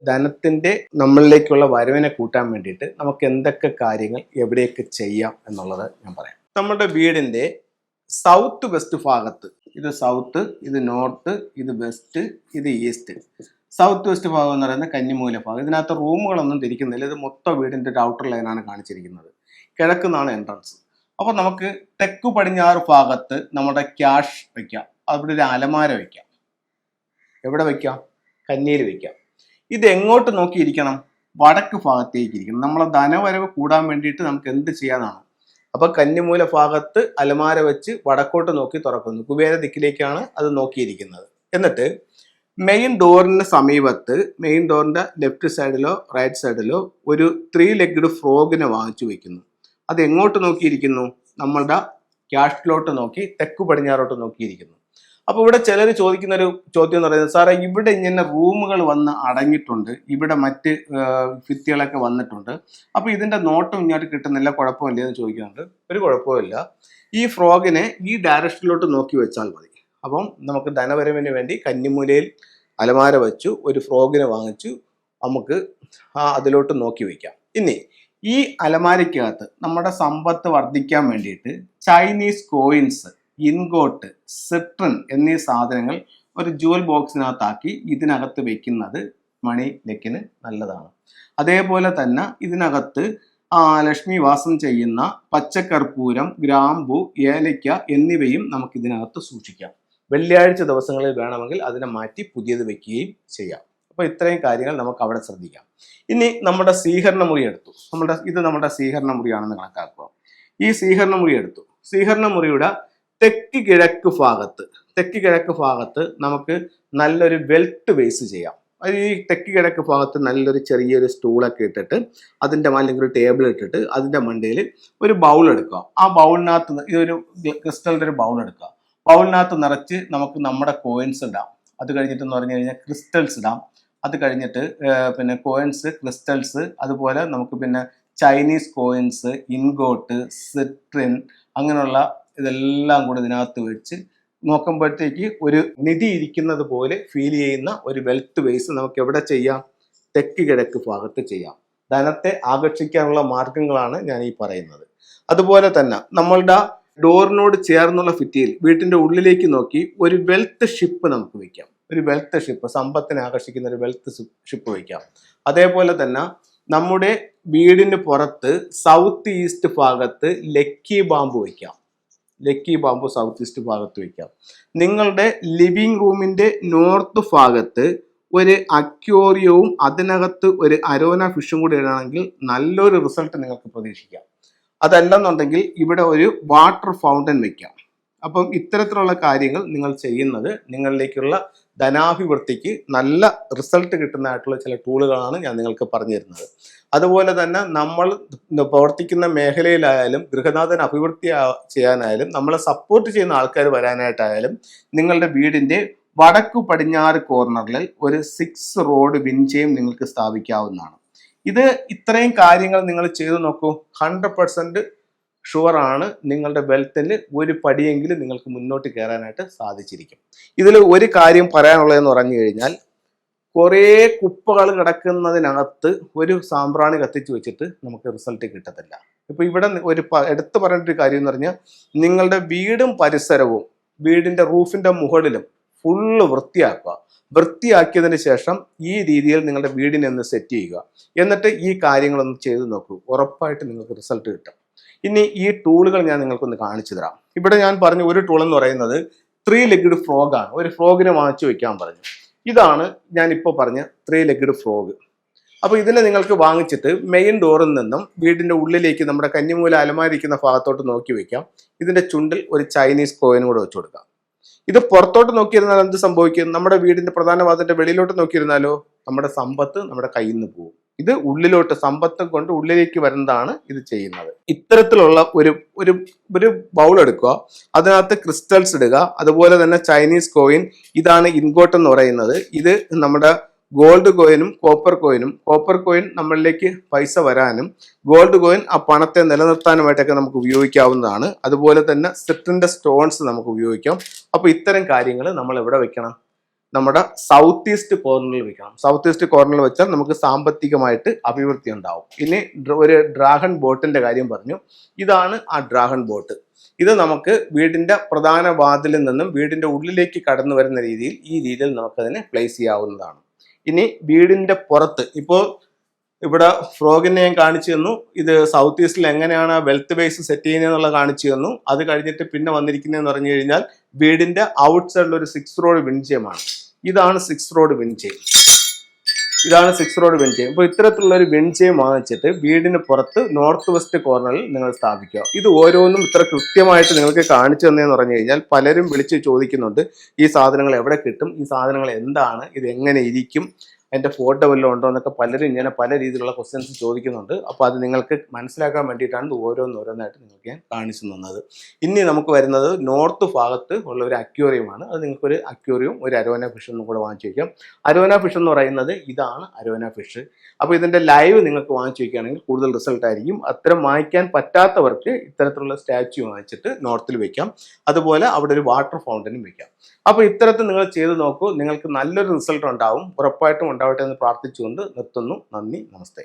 ധനത്തിന്റെ നമ്മളിലേക്കുള്ള വരവിനെ കൂട്ടാൻ വേണ്ടിയിട്ട് നമുക്ക് എന്തൊക്കെ കാര്യങ്ങൾ എവിടെയൊക്കെ ചെയ്യാം എന്നുള്ളത് ഞാൻ പറയാം. നമ്മുടെ വീടിന്റെ സൗത്ത് വെസ്റ്റ് ഭാഗത്ത്, ഇത് സൗത്ത്, ഇത് നോർത്ത്, ഇത് വെസ്റ്റ്, ഇത് ഈസ്റ്റ്. സൗത്ത് വെസ്റ്റ് ഭാഗം എന്ന് പറയുന്നത് കന്നിമൂല ഭാഗം. ഇതിനകത്ത് റൂമുകളൊന്നും തിരിക്കുന്നില്ല. ഇത് മൊത്തം വീടിന്റെ ഒരു ഔട്ടർ ലൈനാണ് കാണിച്ചിരിക്കുന്നത്. കിഴക്കുന്നാണ് എൻട്രൻസ്. അപ്പോൾ നമുക്ക് തെക്കു പടിഞ്ഞാറ് ഭാഗത്ത് നമ്മുടെ ക്യാഷ് വെക്കാം. അവിടെ ഒരു അലമാര വെക്കാം. എവിടെ വെക്കാം? കന്നിയിൽ വെക്കാം. ഇത് എങ്ങോട്ട് നോക്കിയിരിക്കണം? വടക്ക് ഭാഗത്തേക്ക് ഇരിക്കണം. നമ്മളെ ധനവരവ് കൂടാൻ വേണ്ടിയിട്ട് നമുക്ക് എന്ത് ചെയ്യാനാണ്? അപ്പൊ കന്നിമൂല ഭാഗത്ത് അലമാര വെച്ച് വടക്കോട്ട് നോക്കി തുറക്കുന്നു. കുബേര ദിക്കിലേക്കാണ് അത് നോക്കിയിരിക്കുന്നത്. എന്നിട്ട് മെയിൻ ഡോറിന് സമീപത്ത്, മെയിൻ ഡോറിന്റെ ലെഫ്റ്റ് സൈഡിലോ റൈറ്റ് സൈഡിലോ ഒരു 3 ലെഗ്ഡ് ഫ്രോഗിനെ വാങ്ങിച്ചു വെക്കുന്നു. അത് എങ്ങോട്ട് നോക്കിയിരിക്കുന്നു? നമ്മളുടെ ക്യാഷിലോട്ട് നോക്കി തെക്കു പടിഞ്ഞാറോട്ട് നോക്കിയിരിക്കുന്നു. അപ്പോൾ ഇവിടെ ചിലർ ചോദിക്കുന്ന ഒരു ചോദ്യം എന്ന് പറയുന്നത്, സാറേ ഇവിടെ ഇങ്ങനെ റൂമുകൾ വന്ന് അടങ്ങിയിട്ടുണ്ട്, ഇവിടെ മറ്റ് ഭിത്തികളൊക്കെ വന്നിട്ടുണ്ട്, അപ്പോൾ ഇതിന്റെ നോട്ടം ഇങ്ങോട്ട് കിട്ടുന്നില്ല, കുഴപ്പമില്ല എന്ന് ചോദിക്കുന്നുണ്ട്. ഒരു കുഴപ്പമില്ല. ഈ ഫ്രോഗിനെ ഈ ഡയറക്ഷനിലോട്ട് നോക്കി വെച്ചാൽ മതി. അപ്പം നമുക്ക് ധനവരവിന് വേണ്ടി കന്നിമൂലയിൽ അലമാര വെച്ചു, ഒരു ഫ്രോഗിനെ വാങ്ങിച്ചു, നമുക്ക് അതിലോട്ട് നോക്കി വയ്ക്കാം. ഇനി ഈ അലമാരയ്ക്കകത്ത് നമ്മുടെ സമ്പത്ത് വർദ്ധിക്കാൻ വേണ്ടിയിട്ട് ചൈനീസ് കോയിൻസ്, ഇൻഗോട്ട്, സിട്രൻ എന്നീ സാധനങ്ങൾ ഒരു ജുവൽ ബോക്സിനകത്താക്കി ഇതിനകത്ത് വെക്കുന്നത് മണി ലക്കിന് നല്ലതാണ്. അതേപോലെ തന്നെ ഇതിനകത്ത് ലക്ഷ്മി വാസം ചെയ്യുന്ന പച്ചക്കർപ്പൂരം, ഗ്രാമ്പു, ഏലയ്ക്ക എന്നിവയും നമുക്ക് ഇതിനകത്ത് സൂക്ഷിക്കാം. വെള്ളിയാഴ്ച ദിവസങ്ങളിൽ വേണമെങ്കിൽ അതിനെ മാറ്റി പുതിയത് വെക്കുകയും ചെയ്യാം. അപ്പോൾ ഇത്രയും കാര്യങ്ങൾ നമുക്ക് അവിടെ ശ്രദ്ധിക്കാം. ഇനി നമ്മുടെ സ്വീകരണ മുറി എടുത്തു. ഇത് നമ്മുടെ സ്വീകരണ മുറിയാണെന്ന് കണക്കാക്കുക. ഈ സ്വീകരണ മുറി എടുത്തു. സ്വീകരണ മുറിയുടെ തെക്ക് കിഴക്ക് ഭാഗത്ത് നമുക്ക് നല്ലൊരു വെൽത്ത് ബേസ് ചെയ്യാം. ഈ തെക്ക് കിഴക്ക് ഭാഗത്ത് നല്ലൊരു ചെറിയൊരു സ്റ്റൂളൊക്കെ ഇട്ടിട്ട് അതിൻ്റെ അല്ലെങ്കിൽ ഒരു ടേബിൾ ഇട്ടിട്ട് അതിൻ്റെ മണ്ടയിൽ ഒരു ബൗൾ എടുക്കുക. ആ ബൗളിനകത്ത് ഇതൊരു ക്രിസ്റ്റലിൻ്റെ ഒരു ബൗൾ എടുക്കുക. ബൗളിനകത്ത് നിറച്ച് നമുക്ക് നമ്മുടെ കോയിൻസ് ഇടാം. അത് കഴിഞ്ഞിട്ടെന്ന് പറഞ്ഞു കഴിഞ്ഞാൽ ക്രിസ്റ്റൽസ് ഇടാം. അത് കഴിഞ്ഞിട്ട് പിന്നെ കോയിൻസ്, ക്രിസ്റ്റൽസ്, അതുപോലെ നമുക്ക് പിന്നെ ചൈനീസ് കോയിൻസ്, ഇൻഗോട്ട്, സിട്രിൻ, അങ്ങനെയുള്ള ഇതെല്ലാം കൂടെ ഇതിനകത്ത് വെച്ച് നോക്കുമ്പോഴത്തേക്ക് ഒരു നിധി ഇരിക്കുന്നത് പോലെ ഫീൽ ചെയ്യുന്ന ഒരു വെൽത്ത് ബേസ് നമുക്ക് എവിടെ ചെയ്യാം? തെക്ക് കിഴക്ക് ഭാഗത്ത് ചെയ്യാം. ധനത്തെ ആകർഷിക്കാനുള്ള മാർഗങ്ങളാണ് ഞാൻ ഈ പറയുന്നത്. അതുപോലെ തന്നെ നമ്മളുടെ ഡോറിനോട് ചേർന്നുള്ള ഭിത്തിയിൽ വീട്ടിന്റെ ഉള്ളിലേക്ക് നോക്കി ഒരു വെൽത്ത് ഷിപ്പ് നമുക്ക് വയ്ക്കാം. ഒരു വെൽത്ത് ഷിപ്പ്, സമ്പത്തിനെ ആകർഷിക്കുന്ന ഒരു വെൽത്ത് ഷിപ്പ് വയ്ക്കാം. അതേപോലെ തന്നെ നമ്മുടെ വീടിന് പുറത്ത് സൗത്ത് ഈസ്റ്റ് ഭാഗത്ത് ലക്കി ബാമ്പു വയ്ക്കാം. ലക്കി ബാമ്പു സൗത്ത് ഈസ്റ്റ് ഭാഗത്ത് വയ്ക്കാം. നിങ്ങളുടെ ലിവിങ് റൂമിന്റെ നോർത്ത് ഭാഗത്ത് ഒരു അക്വേറിയവും അതിനകത്ത് ഒരു അരോന ഫിഷും കൂടി ഇടുകയാണെങ്കിൽ നല്ലൊരു റിസൾട്ട് നിങ്ങൾക്ക് പ്രതീക്ഷിക്കാം. അതല്ലെന്നുണ്ടെങ്കിൽ ഇവിടെ ഒരു വാട്ടർ ഫൗണ്ടൻ വെക്കാം. അപ്പം ഇത്തരത്തിലുള്ള കാര്യങ്ങൾ നിങ്ങൾ ചെയ്യുന്നത് നിങ്ങളിലേക്കുള്ള ധനാഭിവൃദ്ധിക്ക് നല്ല റിസൾട്ട് കിട്ടുന്നതായിട്ടുള്ള ചില ടൂളുകളാണ് ഞാൻ നിങ്ങൾക്ക് പറഞ്ഞു തരുന്നത്. അതുപോലെ തന്നെ നമ്മൾ പ്രവർത്തിക്കുന്ന മേഖലയിലായാലും ഗൃഹനാഥൻ അഭിവൃദ്ധി ചെയ്യാനായാലും നമ്മളെ സപ്പോർട്ട് ചെയ്യുന്ന ആൾക്കാർ വരാനായിട്ടായാലും നിങ്ങളുടെ വീടിന്റെ വടക്കു പടിഞ്ഞാറ് കോർണറിൽ ഒരു 6 റോഡ് വിൻചെയും നിങ്ങൾക്ക് സ്ഥാപിക്കാവുന്നതാണ്. ഇത് ഇത്രയും കാര്യങ്ങൾ നിങ്ങൾ ചെയ്തു നോക്കൂ. 100% ഷുവറാണ് നിങ്ങളുടെ വെൽത്തിൽ ഒരു പടിയെങ്കിലും നിങ്ങൾക്ക് മുന്നോട്ട് കയറാനായിട്ട് സാധിച്ചിരിക്കും. ഇതിൽ ഒരു കാര്യം പറയാനുള്ളതെന്ന് പറഞ്ഞു കഴിഞ്ഞാൽ, കുറേ കുപ്പകൾ കിടക്കുന്നതിനകത്ത് ഒരു സാമ്പ്രാണി കത്തിച്ച് വെച്ചിട്ട് നമുക്ക് റിസൾട്ട് കിട്ടത്തില്ല. ഇപ്പൊ ഇവിടെ ഒരു എടുത്തു പറയേണ്ട ഒരു കാര്യം എന്ന് പറഞ്ഞാൽ, നിങ്ങളുടെ വീടും പരിസരവും വീടിന്റെ റൂഫിന്റെ മുകളിലും ഫുള്ള് വൃത്തിയാക്കുക. വൃത്തിയാക്കിയതിന് ശേഷം ഈ രീതിയിൽ നിങ്ങളുടെ വീടിനെ ഒന്ന് സെറ്റ് ചെയ്യുക. എന്നിട്ട് ഈ കാര്യങ്ങളൊന്ന് ചെയ്തു നോക്കൂ. ഉറപ്പായിട്ട് നിങ്ങൾക്ക് റിസൾട്ട് കിട്ടും. ഇനി ഈ ടൂളുകൾ ഞാൻ നിങ്ങൾക്കൊന്ന് കാണിച്ചു തരാം. ഇവിടെ ഞാൻ പറഞ്ഞ ഒരു ടൂൾ എന്ന് പറയുന്നത് 3 ലെഗ്ഡ് ഫ്രോഗാണ്. ഒരു ഫ്രോഗിനെ വാങ്ങിച്ചു വെക്കാൻ പറഞ്ഞു. ഇതാണ് ഞാൻ ഇപ്പോൾ പറഞ്ഞ 3 ലെഗ്ഡ് ഫ്രോഗ്. അപ്പോൾ ഇതിനെ നിങ്ങൾക്ക് വാങ്ങിച്ചിട്ട് മെയിൻ ഡോറിൽ നിന്നും വീടിന്റെ ഉള്ളിലേക്ക് നമ്മുടെ കന്നിമൂല അലമാരിക്കുന്ന ഭാഗത്തോട്ട് നോക്കി വെക്കാം. ഇതിന്റെ ചുണ്ടിൽ ഒരു ചൈനീസ് കോയിൻ കൂടെ വെച്ചു കൊടുക്കാം. ഇത് പുറത്തോട്ട് നോക്കിയിരുന്നാൽ എന്ത് സംഭവിക്കും? നമ്മുടെ വീടിന്റെ പ്രധാന വാതിലിന്റെ വെളിയിലോട്ട് നോക്കിയിരുന്നാലോ നമ്മുടെ സമ്പത്ത് നമ്മുടെ കയ്യിൽ നിന്ന് പോകും. ഇത് ഉള്ളിലോട്ട് സമ്പത്ത് കൊണ്ട് ഉള്ളിലേക്ക് വരുന്നതാണ് ഇത് ചെയ്യുന്നത്. ഇത്തരത്തിലുള്ള ഒരു ഒരു ഒരു ബൗൾ എടുക്കുക, അതിനകത്ത് ക്രിസ്റ്റൽസ് ഇടുക. അതുപോലെ തന്നെ ചൈനീസ് കോയിൻ, ഇതാണ് ഇൻഗോട്ട് എന്ന് പറയുന്നത്. ഇത് നമ്മുടെ ഗോൾഡ് കോയിനും കോപ്പർ കോയിൻ നമ്മളിലേക്ക് പൈസ വരാനും ഗോൾഡ് കോയിൻ ആ പണത്തെ നിലനിർത്താനുമായിട്ടൊക്കെ നമുക്ക് ഉപയോഗിക്കാവുന്നതാണ്. അതുപോലെ തന്നെ സിട്രിന്റെ സ്റ്റോൺസ് നമുക്ക് ഉപയോഗിക്കാം. അപ്പോൾ ഇത്തരം കാര്യങ്ങൾ നമ്മൾ എവിടെ വെക്കണം? നമ്മുടെ സൗത്ത് ഈസ്റ്റ് കോർണറിൽ വെക്കണം. സൗത്ത് ഈസ്റ്റ് കോർണറിൽ വെച്ചാൽ നമുക്ക് സാമ്പത്തികമായിട്ട് അഭിവൃദ്ധി ഉണ്ടാവും. ഇനി ഒരു ഡ്രാഗൺ ബോട്ടിന്റെ കാര്യം പറഞ്ഞു. ഇതാണ് ആ ഡ്രാഗൺ ബോട്ട്. ഇത് നമുക്ക് വീടിന്റെ പ്രധാന വാതിലിൽ നിന്നും വീടിന്റെ ഉള്ളിലേക്ക് കടന്നു വരുന്ന രീതിയിൽ ഈ രീതിയിൽ നമുക്കതിനെ പ്ലേസ് ചെയ്യാവുന്നതാണ്. ഇനി വീടിന്റെ പുറത്ത് ഇപ്പോൾ ഇവിടെ ഫ്രോഗിനെ ഞാൻ കാണിച്ചു തന്നു. ഇത് സൗത്ത് ഈസ്റ്റിൽ എങ്ങനെയാണ് വെൽത്ത് ബേസ് സെറ്റ് ചെയ്യുന്നതെന്നുള്ള കാണിച്ചു തന്നു. അത് കഴിഞ്ഞിട്ട് പിന്നെ വന്നിരിക്കുന്നതെന്ന് പറഞ്ഞു കഴിഞ്ഞാൽ വീടിന്റെ ഔട്ട് സൈഡിൽ ഒരു 6 റോഡ് വിൻചയമാണ്. ഇതാണ് 6 റോഡ് വിൻചയം. ഇതാണ് 6 റോഡ് വിൻചയം. അപ്പോൾ ഇത്തരത്തിലുള്ള ഒരു വിൻചയം വാങ്ങിച്ചിട്ട് വീടിന് പുറത്ത് നോർത്ത് വെസ്റ്റ് കോർണറിൽ നിങ്ങൾ സ്ഥാപിക്കുക. ഇത് ഓരോന്നും ഇത്ര കൃത്യമായിട്ട് നിങ്ങൾക്ക് കാണിച്ചു തന്നതെന്ന് പറഞ്ഞു കഴിഞ്ഞാൽ പലരും വിളിച്ച് ചോദിക്കുന്നുണ്ട്, ഈ സാധനങ്ങൾ എവിടെ കിട്ടും, ഈ സാധനങ്ങൾ എന്താണ്, ഇത് എങ്ങനെ ഇരിക്കും, അതിൻ്റെ ഫോട്ടോ വല്ലതും ഉണ്ടോ എന്നൊക്കെ പലരും ഇങ്ങനെ പല രീതിയിലുള്ള ക്വസ്റ്റ്യൻസ് ചോദിക്കുന്നുണ്ട്. അപ്പോൾ അത് നിങ്ങൾക്ക് മനസ്സിലാക്കാൻ വേണ്ടിയിട്ടാണ് ഓരോന്നായിട്ട് നിങ്ങൾക്ക് ഞാൻ കാണിച്ചു തന്നത്. ഇനി നമുക്ക് വരുന്നത് നോർത്ത് ഭാഗത്ത് ഉള്ള ഒരു അക്വേറിയമാണ്. അത് നിങ്ങൾക്കൊരു അക്വേറിയവും ഒരു അരോന ഫിഷ് ഒന്നും കൂടെ വാങ്ങിച്ചു വയ്ക്കാം. അരോന ഫിഷ് എന്ന് പറയുന്നത് ഇതാണ് അരോന ഫിഷ്. അപ്പോൾ ഇതിൻ്റെ ലൈവ് നിങ്ങൾക്ക് വാങ്ങിച്ചു വയ്ക്കുകയാണെങ്കിൽ കൂടുതൽ റിസൾട്ട് ആയിരിക്കും. അത്തരം വാങ്ങിക്കാൻ പറ്റാത്തവർക്ക് ഇത്തരത്തിലുള്ള സ്റ്റാച്യു വാങ്ങിച്ചിട്ട് നോർത്തിൽ വയ്ക്കാം. അതുപോലെ അവിടെ ഒരു വാട്ടർ ഫൗണ്ടനും വയ്ക്കാം. അപ്പോൾ ഇത്തരത്തിൽ നിങ്ങൾ ചെയ്ത് നോക്കൂ, നിങ്ങൾക്ക് നല്ലൊരു റിസൾട്ട് ഉണ്ടാവും. ഉറപ്പായിട്ടും ഉണ്ടാവട്ടെ എന്ന് പ്രാർത്ഥിച്ചുകൊണ്ട് നിർത്തുന്നു. നന്ദി, നമസ്തേ.